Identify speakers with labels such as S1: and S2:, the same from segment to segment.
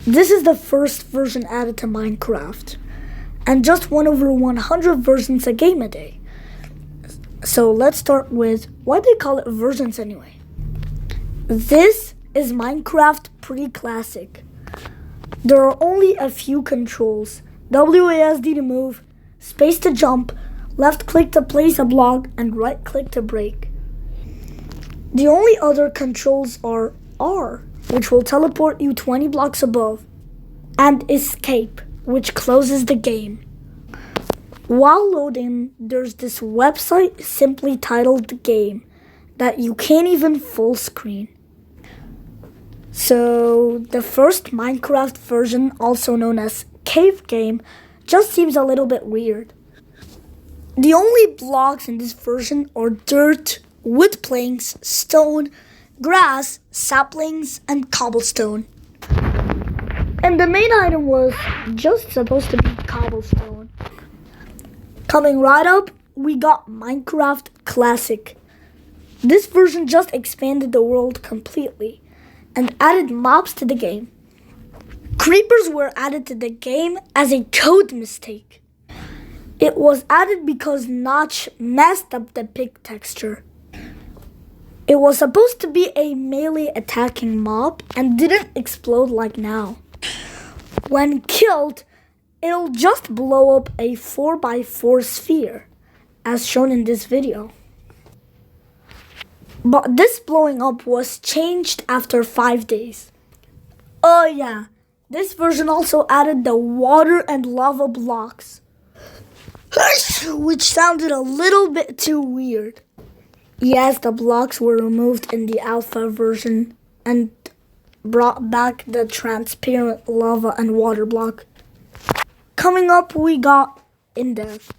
S1: This is the first version added to Minecraft, and just one over 100 versions a game a day. So let's start with why they call it versions anyway. This is Minecraft pre-classic. There are only a few controls: WASD to move, space to jump, left click to place a block, and right click to break. The only other controls are R, which will teleport you 20 blocks above, and escape, which closes the game. While loading, there's this website simply titled Game that you can't even full screen. So the first Minecraft version, also known as Cave Game, just seems a little bit weird. The only blocks in this version are dirt, wood planks, stone, grass, saplings, and cobblestone. And the main item was just supposed to be cobblestone. Coming right up, we got Minecraft Classic. This version just expanded the world completely and added mobs to the game. Creepers were added to the game as a code mistake. It was added because Notch messed up the pig texture. It was supposed to be a melee attacking mob and didn't explode like now. When killed, it'll just blow up a 4x4 sphere, as shown in this video. But this blowing up was changed after 5 days. Oh yeah, this version also added the water and lava blocks, which sounded a little bit too weird. Yes, the blocks were removed in the alpha version and brought back the transparent lava and water block. Coming up, we got in-depth.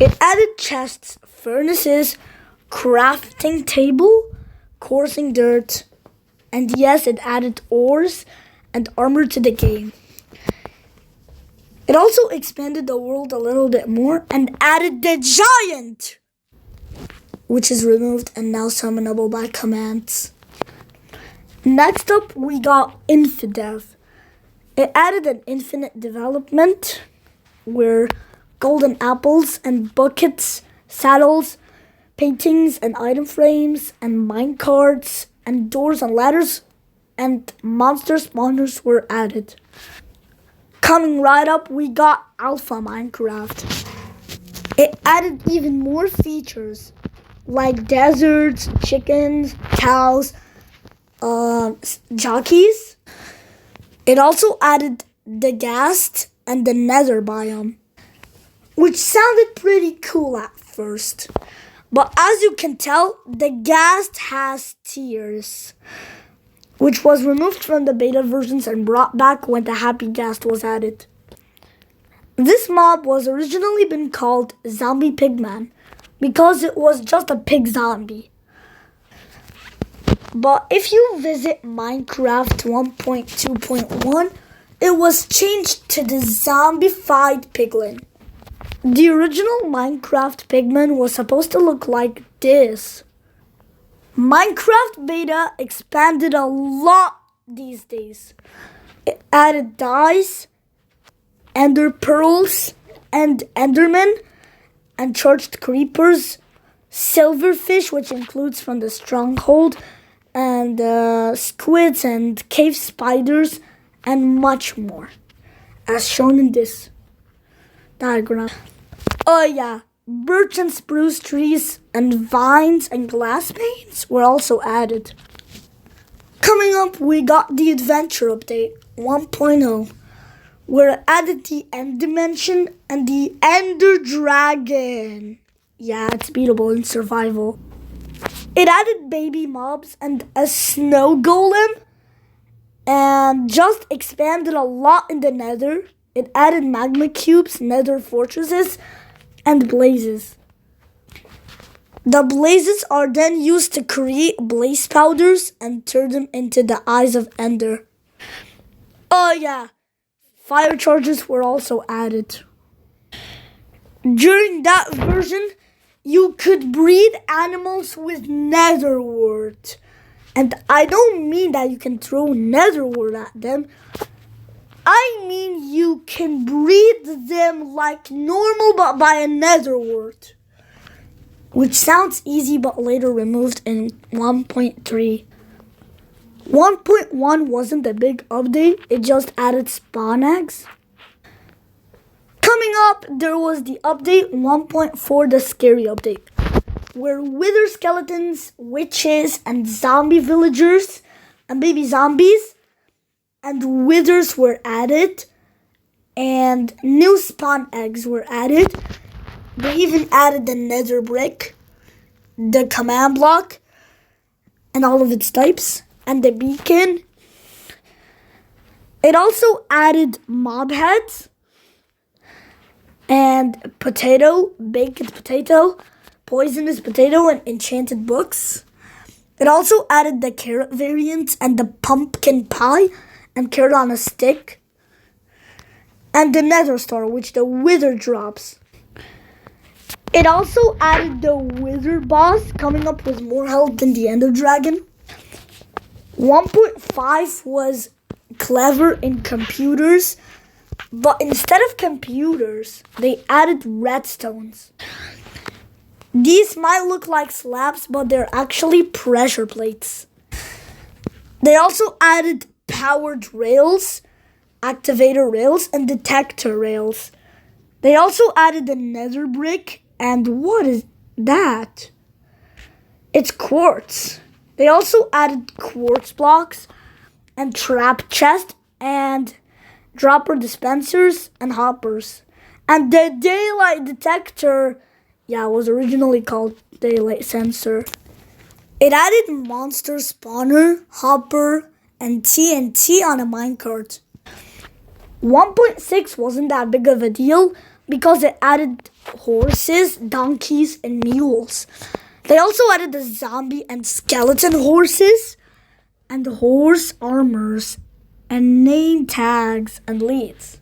S1: It added chests, furnaces, crafting table, coursing dirt, and yes, it added ores and armor to the game. It also expanded the world a little bit more and added the giant, which is removed and now summonable by commands. Next up, we got Infidev. It added an infinite development where golden apples and buckets, saddles, paintings and item frames, and mine carts, and doors and ladders, and monster spawners were added. Coming right up, we got Alpha Minecraft. It added even more features like deserts, chickens, cows, jockeys. It also added the ghast and the nether biome, which sounded pretty cool at first. But as you can tell, the ghast has tears, which was removed from the beta versions and brought back when the happy ghast was added. This mob was originally been called Zombie Pigman because it was just a pig zombie. But if you visit Minecraft 1.2.1, it was changed to the zombified piglin. The original Minecraft pigman was supposed to look like this. Minecraft beta expanded a lot these days. It added dyes, ender pearls, and endermen, and charged creepers, silverfish, which includes from the stronghold, and squids and cave spiders, and much more, as shown in this diagram. Oh yeah, birch and spruce trees and vines and glass panes were also added. Coming up, we got the Adventure Update 1.0, where it added the End Dimension and the Ender Dragon. Yeah, it's beatable in survival. It added baby mobs and a snow golem, and just expanded a lot in the nether. It added magma cubes, nether fortresses, and blazes. The blazes are then used to create blaze powders and turn them into the eyes of Ender. Oh yeah, fire charges were also added. During that version, you could breed animals with nether wart. And I don't mean that you can throw nether wart at them, I mean, you can breed them like normal but by another word, which sounds easy but later removed in 1.3. 1.1 wasn't a big update, it just added spawn eggs. Coming up, there was the update 1.4, the scary update, where wither skeletons, witches, and zombie villagers, and baby zombies, and withers were added, and new spawn eggs were added. They even added the nether brick, the command block, and all of its types, and the beacon. It also added mob heads, and potato, baked potato, poisonous potato, and enchanted books. It also added the carrot variants and the pumpkin pie and carrot on a stick, and the nether star, which the wither drops. It also added the wither boss, coming up with more health than the ender dragon. 1.5 was clever in computers, but instead of computers, they added redstones. These might look like slabs, but they're actually pressure plates. They also added powered rails, activator rails, and detector rails. They also added the nether brick, and what is that? It's quartz. They also added quartz blocks and trap chest and dropper dispensers and hoppers. And the daylight detector, was originally called daylight sensor. It added monster spawner, hopper, and TNT on a minecart. 1.6 wasn't that big of a deal because it added horses, donkeys, and mules. They also added the zombie and skeleton horses, and horse armors, and name tags and leads.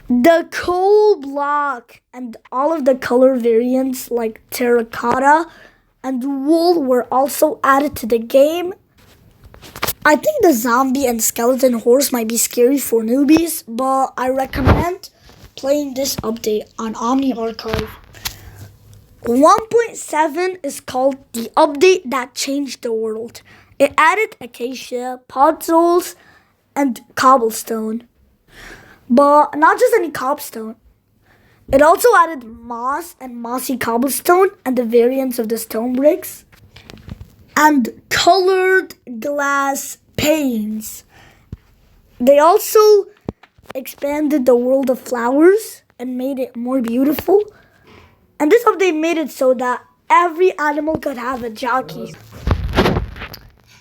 S1: The coal block and all of the color variants like terracotta and wool were also added to the game. I think the zombie and skeleton horse might be scary for newbies, but I recommend playing this update on Omni Archive. 1.7 is called the update that changed the world. It added acacia, puzzles, and cobblestone. But not just any cobblestone. It also added moss and mossy cobblestone and the variants of the stone bricks. And colored glass panes. They also expanded the world of flowers and made it more beautiful. And this update made it so that every animal could have a jockey.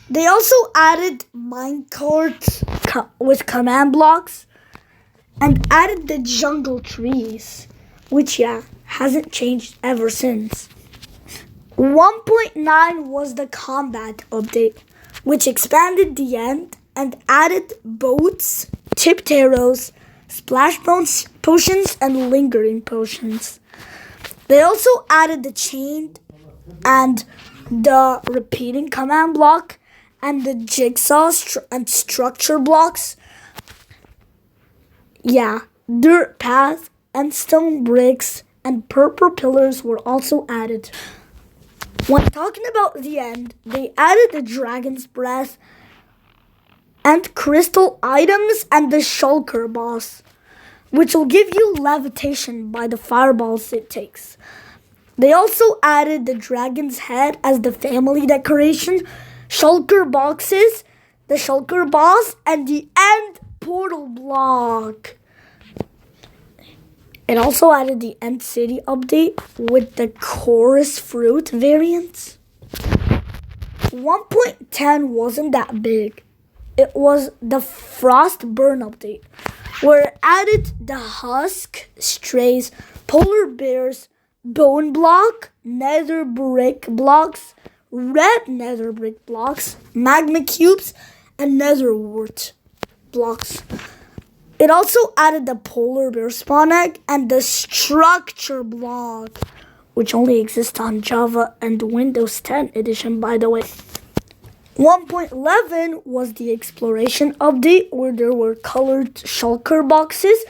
S1: They also added minecarts with command blocks and added the jungle trees, which hasn't changed ever since. 1.9 was the combat update, which expanded the end and added boats, tipped arrows, splash potions, and lingering potions. They also added the chained and the repeating command block and the jigsaw and structure blocks. Dirt path and stone bricks and purple pillars were also added. When talking about the end, they added the dragon's breath and crystal items and the shulker boss, which will give you levitation by the fireballs it takes. They also added the dragon's head as the family decoration, shulker boxes, the shulker boss, and the end portal block. It also added the End City update with the chorus fruit variants. 1.10 wasn't that big. It was the Frost Burn update, where it added the husk, strays, polar bears, bone block, nether brick blocks, red nether brick blocks, magma cubes, and nether wart blocks. It also added the polar bear spawn egg and the structure block, which only exists on Java and Windows 10 edition, by the way. 1.11 was the exploration update where there were colored shulker boxes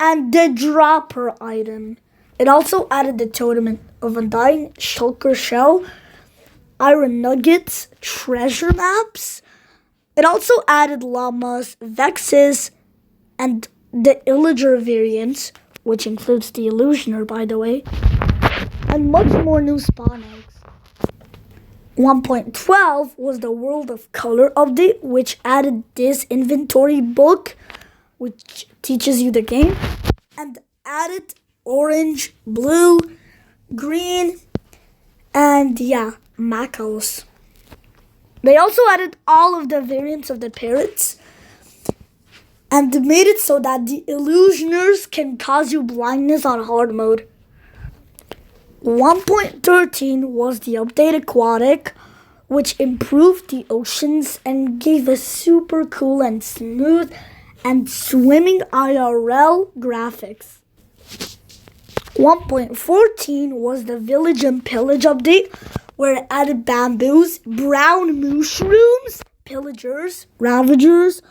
S1: and the dropper item. It also added the totem of Undying, shulker shell, iron nuggets, treasure maps. It also added llamas, vexes, and the illager variants, which includes the illusioner, by the way, and much more new spawn eggs. 1.12 was the World of Color update, which added this inventory book, which teaches you the game, and added orange, blue, green, and macos. They also added all of the variants of the parrots and made it so that the illusioners can cause you blindness on hard mode. 1.13 was the update Aquatic, which improved the oceans and gave us super cool and smooth and swimming IRL graphics. 1.14 was the Village and Pillage update, where it added bamboos, brown mushrooms, pillagers, ravagers.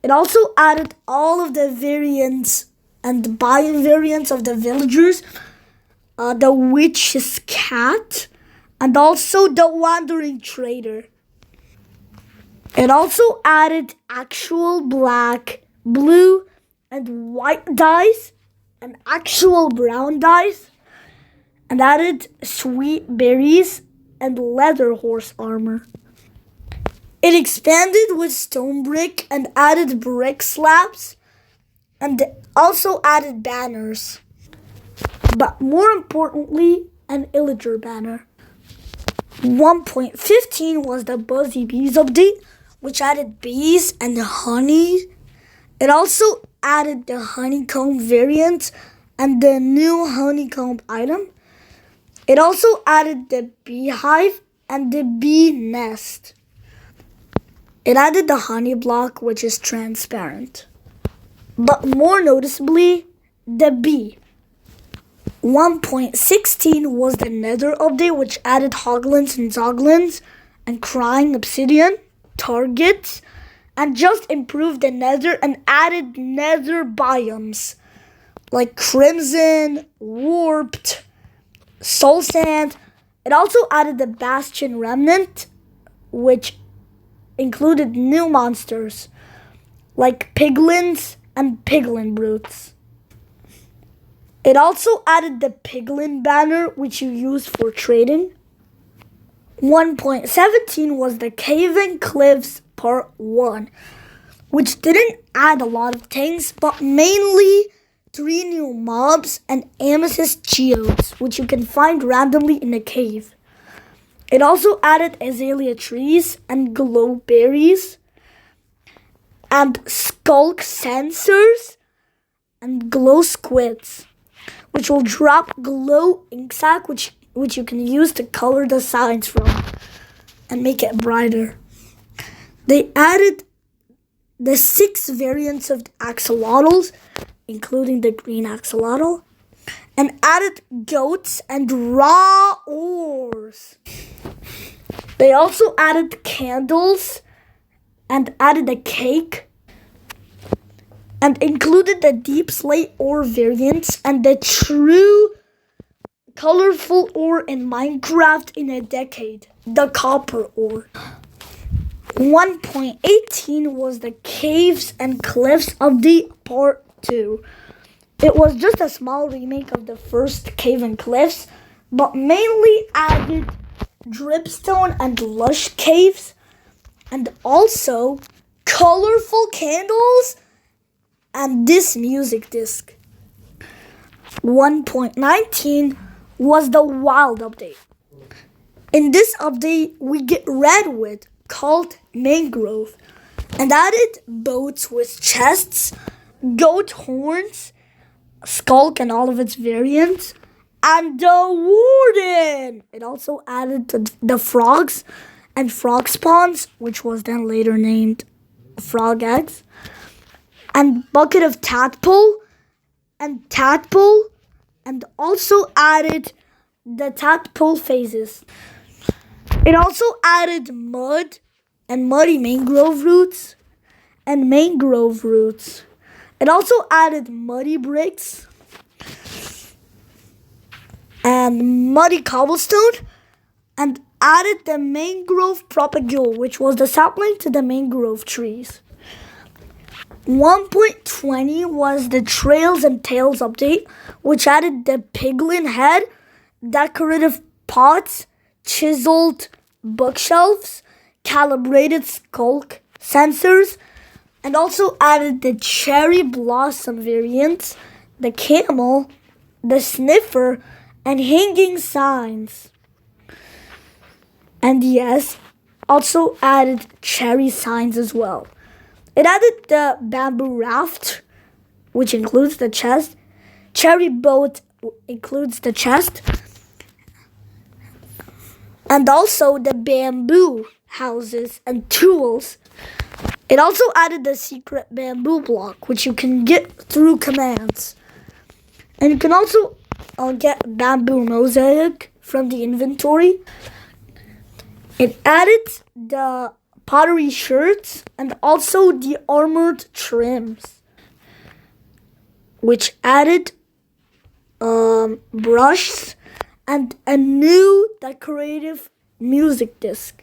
S1: It also added all of the variants and biome variants of the villagers, the witch's cat, and also the wandering trader. It also added actual black, blue, and white dice, and actual brown dice, and added sweet berries and leather horse armor. It expanded with stone brick and added brick slabs, and also added banners. But more importantly, an illager banner. 1.15 was the Buzzy Bees update, which added bees and honey. It also added the honeycomb variant and the new honeycomb item. It also added the beehive and the bee nest. It added the honey block, which is transparent. But more noticeably, the bee. 1.16 was the Nether update, which added hoglins and zoglins and crying obsidian targets, and just improved the Nether and added Nether biomes like crimson, warped, soul sand. It also added the Bastion remnant, which included new monsters like piglins and piglin brutes. It also added the piglin banner, which you use for trading. 1.17 was the Cave Cliffs Part 1, which didn't add a lot of things, but mainly 3 new mobs and amethyst geodes, which you can find randomly in a cave. It also added azalea trees and glow berries and skulk sensors and glow squids, which will drop glow ink sac, which you can use to color the signs from and make it brighter. They added the 6 variants of axolotls, including the green axolotl, and added goats and raw ores. They also added candles and added a cake and included the deep slate ore variants and the true colorful ore in Minecraft in a decade, the copper ore. 1.18 was the Caves and Cliffs update Part 2. It was just a small remake of the first Cave and Cliffs, but mainly added dripstone and lush caves, and also colorful candles and this music disc. 1.19 was the Wild update. In this update, we get redwood called mangrove and added boats with chests, goat horns, skulk and all of its variants, and the warden. It also added the frogs and frog spawns, which was then later named frog eggs, and bucket of tadpole, and also added the tadpole phases. It also added mud and muddy mangrove roots and mangrove roots. It also added muddy bricks and muddy cobblestone and added the mangrove propagule, which was the sapling to the mangrove trees. 1.20 was the Trails and Tales update, which added the piglin head, decorative pots, chiseled bookshelves, calibrated skull sensors, and also added the cherry blossom variants, the camel, the sniffer, and hanging signs. And yes, also added cherry signs as well. It added the bamboo raft, which includes the chest. Cherry boat includes the chest. And also the bamboo houses and tools. It also added the secret bamboo block, which you can get through commands. And you can also get bamboo mosaic from the inventory. It added the pottery shirts and also the armored trims, which added brushes and a new decorative music disc.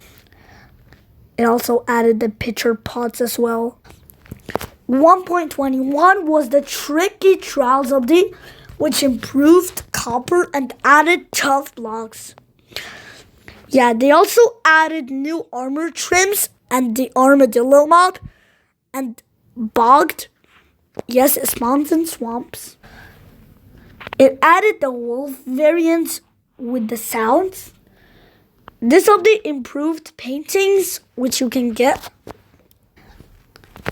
S1: It also added the pitcher pots as well. 1.21 was the Tricky Trials update, which improved copper and added tough blocks. Yeah, they also added new armor trims and the armadillo mob and bogged. Yes, it spawns in swamps. It added the wolf variants with the sounds. This update improved paintings, which you can get.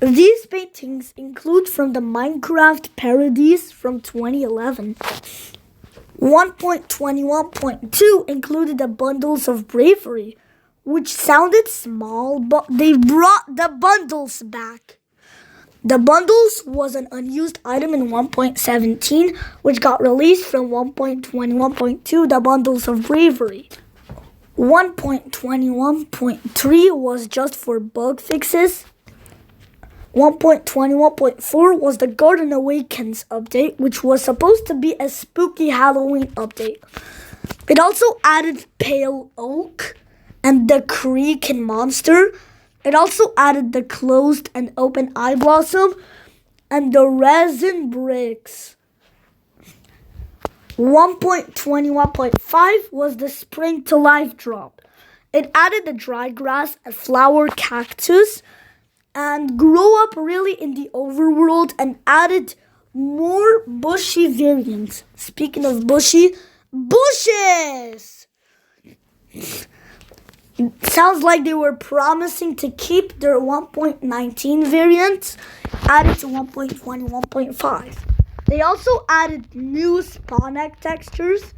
S1: These paintings include from the Minecraft parodies from 2011. 1.21.2 included the bundles of bravery, which sounded small, but they brought the bundles back. The bundles was an unused item in 1.17, which got released from 1.21.2, the bundles of bravery. 1.21.3 was just for bug fixes. 1.21.4 was the Garden Awakens update, which was supposed to be a spooky Halloween update. It also added Pale Oak and the Creaking Monster. It also added the Closed and Open Eye Blossom and the Resin Bricks. 1.21.5 was the Spring to Life drop. It added the dry grass, a flower cactus, and grow up really in the overworld and added more bushy variants. Speaking of bushy, bushes! Sounds like they were promising to keep their 1.19 variants added to 1.21.5. They also added new spawn egg textures,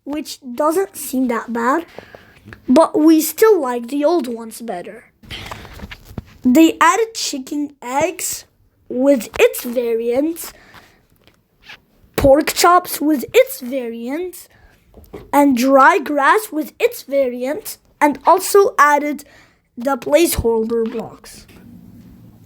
S1: which doesn't seem that bad, but we still like the old ones better. They added chicken eggs with its variants, pork chops with its variants, and dry grass with its variants, and also added the placeholder blocks.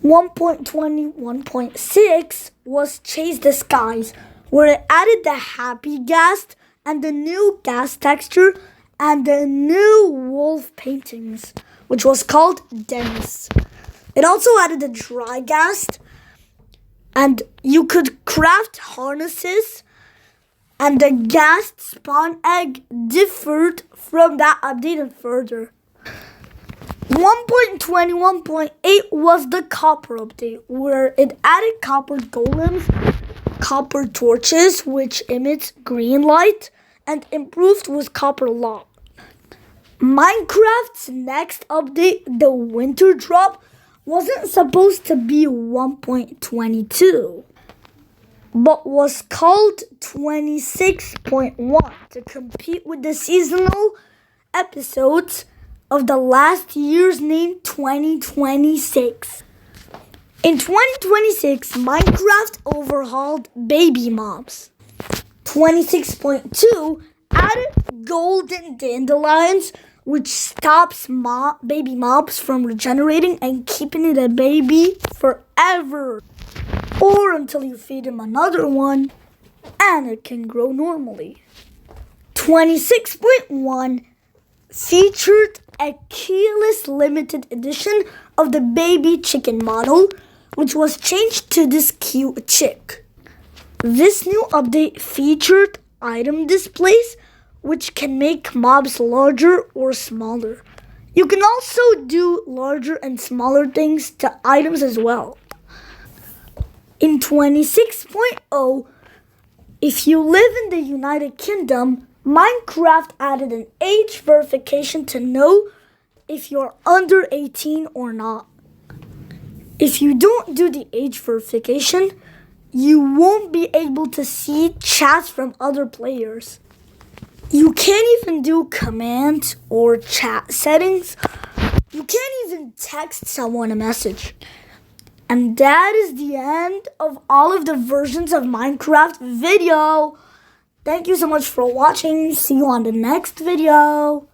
S1: 1.21.6 was Chase the Skies, where it added the happy ghast and the new gas texture and the new wolf paintings, which was called Dennis. It also added the dry ghast, and you could craft harnesses, and the ghast spawn egg differed from that updated further. 1.21.8 was the copper update, where it added copper golems, copper torches, which emits green light, and improved with copper lock. Minecraft's next update, the winter drop, wasn't supposed to be 1.22, but was called 26.1 to compete with the seasonal episodes of the last year's named 2026. In 2026, Minecraft overhauled baby mobs. 26.2 added golden dandelions, which stops baby mobs from regenerating and keeping it a baby forever. Or until you feed him another one and it can grow normally. 26.1 featured a keyless limited edition of the baby chicken model, which was changed to this cute chick. This new update featured item displays, which can make mobs larger or smaller. You can also do larger and smaller things to items as well. In 26.0, if you live in the United Kingdom, Minecraft added an age verification to know if you're under 18 or not. If you don't do the age verification, you won't be able to see chats from other players. You can't even do commands or chat settings. You can't even text someone a message. And that is the end of all of the versions of Minecraft video. Thank you so much for watching. See you on the next video.